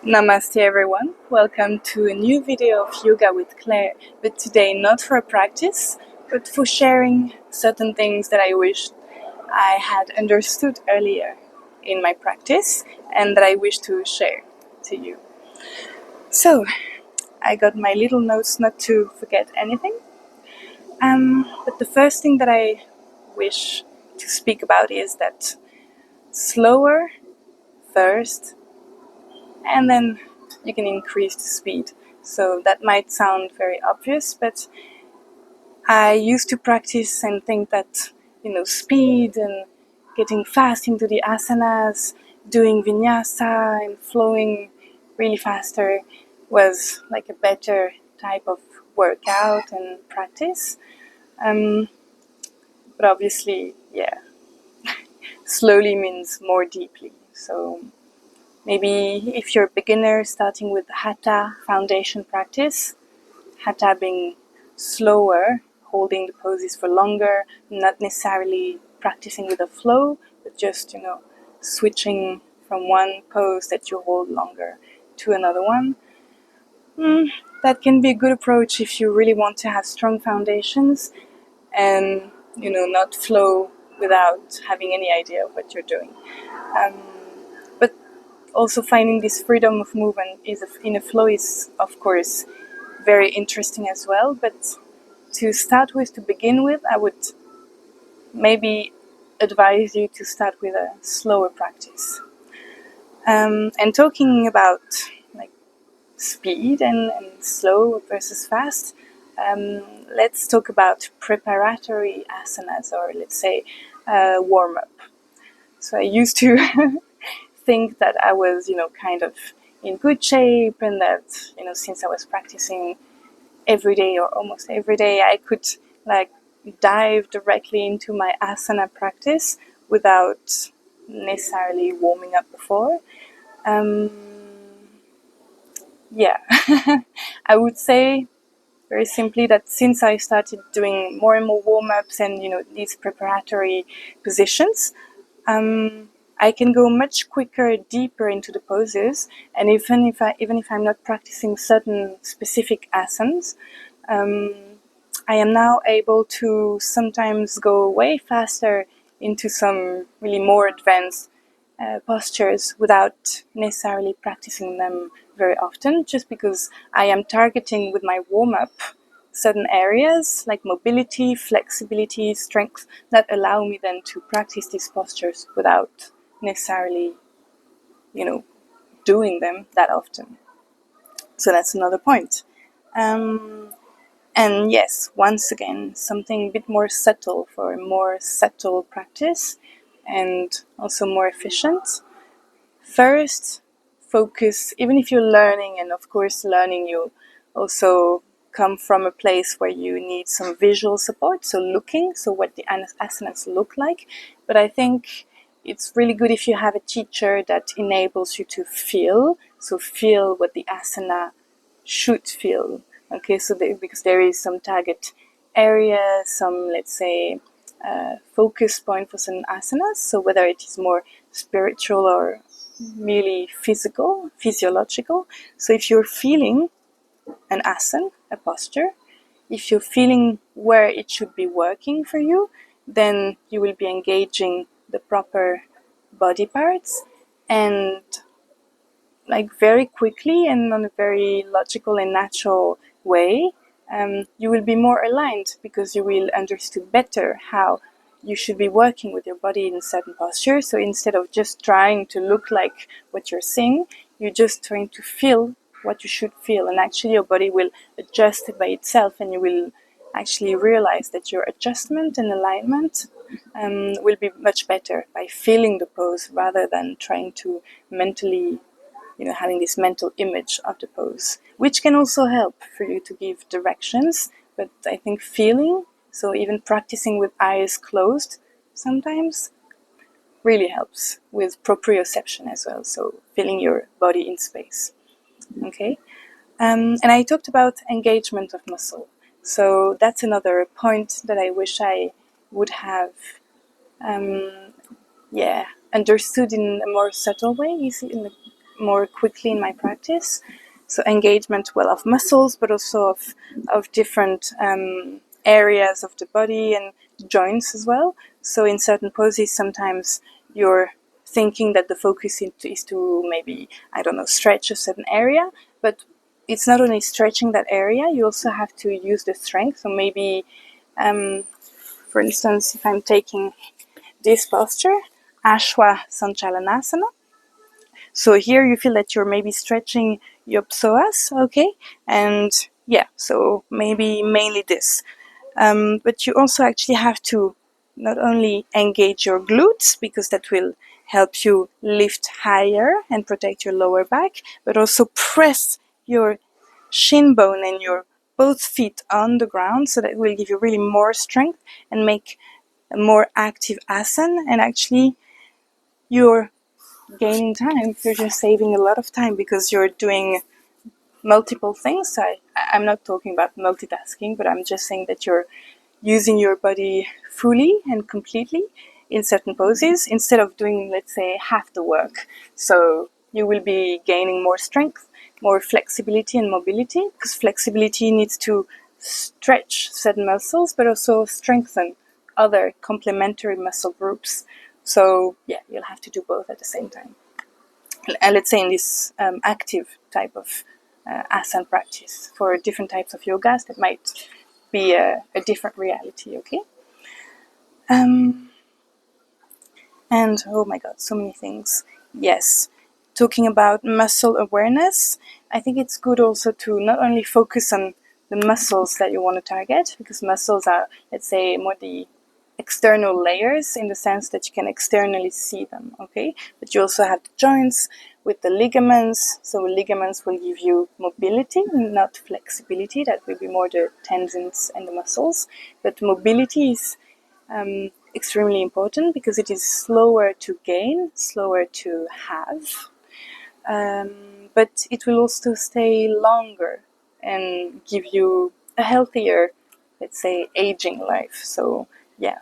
Namaste everyone, welcome to a new video of Yoga with Claire, but today not for a practice, but for sharing certain things that I wish I had understood earlier in my practice and that I wish to share to you. So, I got my little notes not to forget anything, but the first thing that I wish to speak about is that slower first, and then you can increase the speed. So that might sound very obvious, but I used to practice and think that, speed and getting fast into the asanas, doing vinyasa and flowing really faster was like a better type of workout and practice. But obviously, slowly means more deeply. So maybe if you're a beginner starting with Hatha foundation practice, Hatha being slower, holding the poses for longer, not necessarily practicing with a flow, but just, switching from one pose that you hold longer to another one. That can be a good approach if you really want to have strong foundations and, not flow without having any idea of what you're doing. But also finding this freedom of movement in a flow is, of course, very interesting as well. But to start with, to begin with, I would maybe advise you to start with a slower practice. And talking about like speed and slow versus fast, let's talk about preparatory asanas, or let's say warm-up. So I used to think that I was, kind of in good shape, and that, since I was practicing every day or almost every day, I could like dive directly into my asana practice without necessarily warming up before. I would say very simply that since I started doing more and more warm-ups and, these preparatory positions, I can go much quicker, deeper into the poses, and even if I'm not practicing certain specific asanas, I am now able to sometimes go way faster into some really more advanced postures without necessarily practicing them very often, just because I am targeting with my warm-up certain areas like mobility, flexibility, strength that allow me then to practice these postures without necessarily, doing them that often. So that's another point. And yes, once again, something a bit more subtle for a more subtle practice and also more efficient. First, focus, even if you're learning, and of course learning you also come from a place where you need some visual support, so what the asanas look like. But I think it's really good if you have a teacher that enables you to feel what the asana should feel. Okay, so because there is some target area, some, let's say, focus point for some asanas, so whether it is more spiritual or merely physiological. So if you're feeling an asana, a posture, if you're feeling where it should be working for you, then you will be engaging the proper body parts, and like very quickly and on a very logical and natural way, you will be more aligned because you will understand better how you should be working with your body in certain postures. So instead of just trying to look like what you're saying, you're just trying to feel what you should feel, and actually your body will adjust it by itself, and you will actually realize that your adjustment and alignment will be much better by feeling the pose rather than trying to mentally, having this mental image of the pose, which can also help for you to give directions. But I think feeling, so even practicing with eyes closed sometimes, really helps with proprioception as well, so feeling your body in space. Okay, and I talked about engagement of muscle. So that's another point that I wish I would have understood in a more subtle way. You see, more quickly in my practice. So engagement, well, of muscles, but also of different areas of the body and joints as well. So in certain poses, sometimes you're thinking that the focus is to maybe, I don't know, stretch a certain area, but it's not only stretching that area, you also have to use the strength. So maybe, for instance, if I'm taking this posture, Ashwa Sanchalanasana, so here you feel that you're maybe stretching your psoas, okay? And yeah, so maybe mainly this. But you also actually have to not only engage your glutes, because that will help you lift higher and protect your lower back, but also press your shin bone and your both feet on the ground, so that will give you really more strength and make a more active asana. And actually you're gaining time. You're just saving a lot of time because you're doing multiple things. I'm not talking about multitasking, but I'm just saying that you're using your body fully and completely in certain poses instead of doing, let's say, half the work. So you will be gaining more strength, more flexibility and mobility, because flexibility needs to stretch certain muscles, but also strengthen other complementary muscle groups. So yeah, you'll have to do both at the same time. And let's say in this active type of asana practice for different types of yogas, that might be a different reality, okay? And oh my god, so many things. Yes, talking about muscle awareness, I think it's good also to not only focus on the muscles that you want to target, because muscles are, let's say, more the external layers in the sense that you can externally see them, okay? But you also have the joints with the ligaments. So ligaments will give you mobility, not flexibility. That will be more the tendons and the muscles. But mobility is extremely important because it is slower to gain, slower to have, but it will also stay longer and give you a healthier, let's say, aging life. So yeah,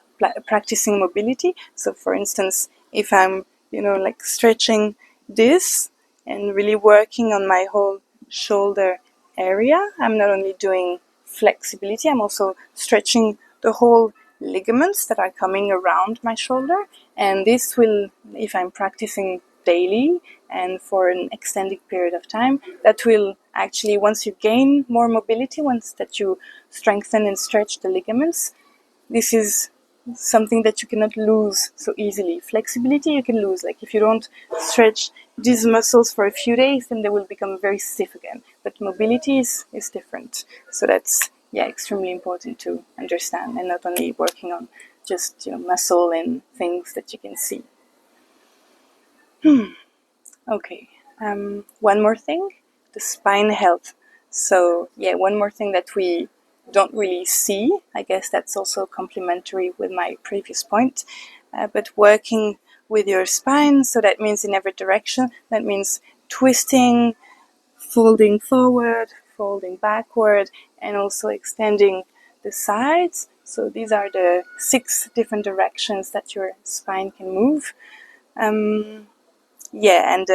practicing mobility. So for instance, if I'm, like stretching this and really working on my whole shoulder area, I'm not only doing flexibility, I'm also stretching the whole ligaments that are coming around my shoulder. And this will, if I'm practicing daily and for an extended period of time, that will actually, once you gain more mobility, once that you strengthen and stretch the ligaments, this is something that you cannot lose so easily. Flexibility you can lose, like if you don't stretch these muscles for a few days, then they will become very stiff again. But mobility is different. So that's, yeah, extremely important to understand, and not only working on just, muscle and things that you can see. Okay, one more thing, the spine health. So yeah, one more thing that we don't really see, I guess that's also complementary with my previous point, but working with your spine, so that means in every direction, that means twisting, folding forward, folding backward, and also extending the sides. So these are the 6 different directions that your spine can move. Yeah, and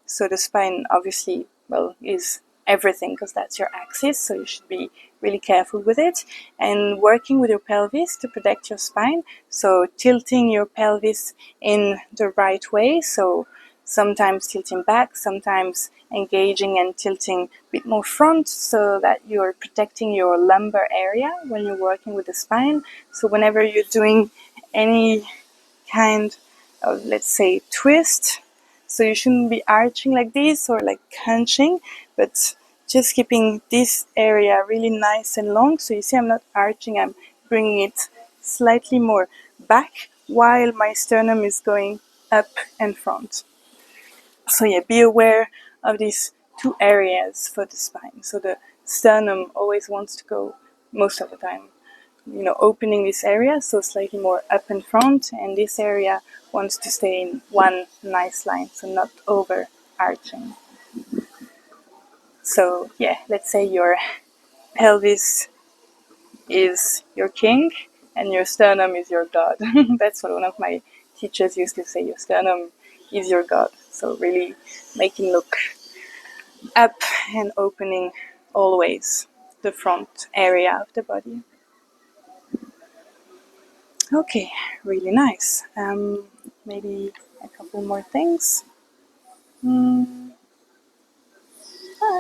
so the spine obviously, well, is everything because that's your axis, so you should be really careful with it. And working with your pelvis to protect your spine, so tilting your pelvis in the right way, so sometimes tilting back, sometimes engaging and tilting a bit more front, so that you're protecting your lumbar area when you're working with the spine. So whenever you're doing any kind of, let's say, twist, so you shouldn't be arching like this or like hunching, but just keeping this area really nice and long. So you see I'm not arching, I'm bringing it slightly more back while my sternum is going up and front. So yeah, be aware of these 2 areas for the spine. So the sternum always wants to go, most of the time, opening this area, so slightly more up in front, and this area wants to stay in one nice line, so not overarching. So yeah, let's say your pelvis is your king and your sternum is your god. That's what one of my teachers used to say, your sternum is your god. So really making look up and opening always the front area of the body. Okay, really nice. Maybe a couple more things.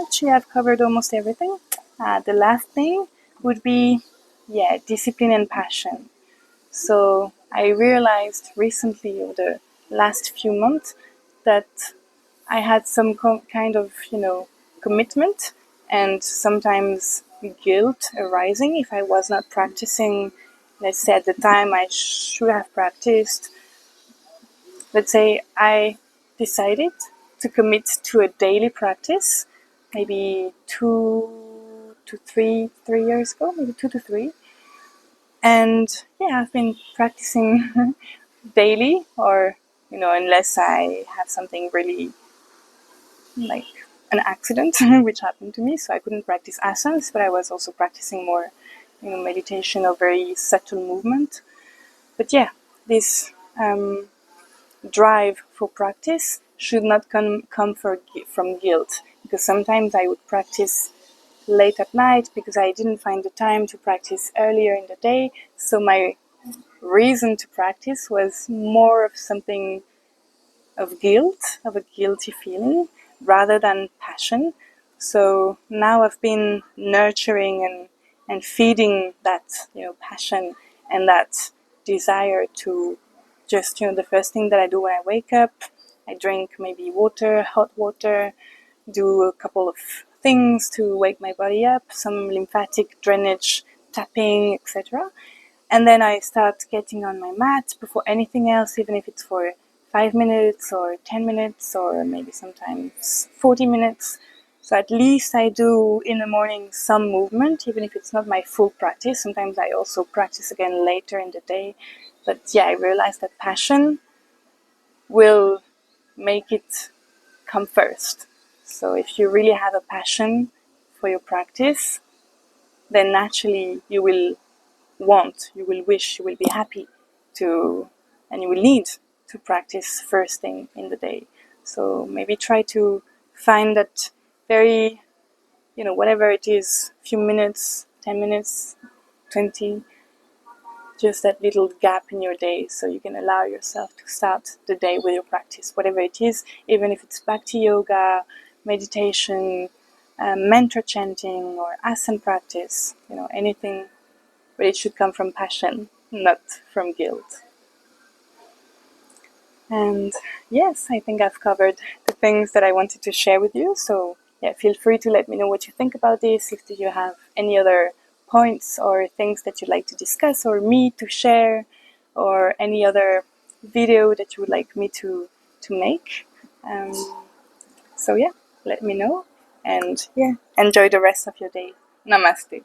Actually, I've covered almost everything. The last thing would be, discipline and passion. So I realized recently, over the last few months, that I had some kind of, commitment and sometimes guilt arising if I was not practicing, let's say at the time I should have practiced. Let's say I decided to commit to a daily practice, maybe 2 to 3 years ago, maybe 2 to 3. And I've been practicing daily, or unless I have something really like an accident which happened to me, so I couldn't practice asanas, but I was also practicing more meditation or very subtle movement. But this drive for practice should not come from guilt, because sometimes I would practice late at night because I didn't find the time to practice earlier in the day. So my reason to practice was more of something of guilt, of a guilty feeling, rather than passion. So now I've been nurturing and feeding that passion and that desire to just the first thing that I do when I wake up, I drink maybe water, hot water, do a couple of things to wake my body up, some lymphatic drainage, tapping, etc. And then I start getting on my mat before anything else, even if it's for 5 minutes or 10 minutes or maybe sometimes 40 minutes. So at least I do in the morning some movement, even if it's not my full practice. Sometimes I also practice again later in the day. But I realized that passion will make it come first. So if you really have a passion for your practice, then naturally you will you will wish, you will be happy to, and you will need to practice first thing in the day. So maybe try to find that very, whatever it is, few minutes, 10 minutes, 20, just that little gap in your day, so you can allow yourself to start the day with your practice, whatever it is, even if it's bhakti yoga, meditation, mantra chanting, or asana practice, anything, but it should come from passion, not from guilt. And yes, I think I've covered the things that I wanted to share with you. So feel free to let me know what you think about this. If you have any other points or things that you'd like to discuss, or me to share, or any other video that you would like me to make. So let me know. And enjoy the rest of your day. Namaste.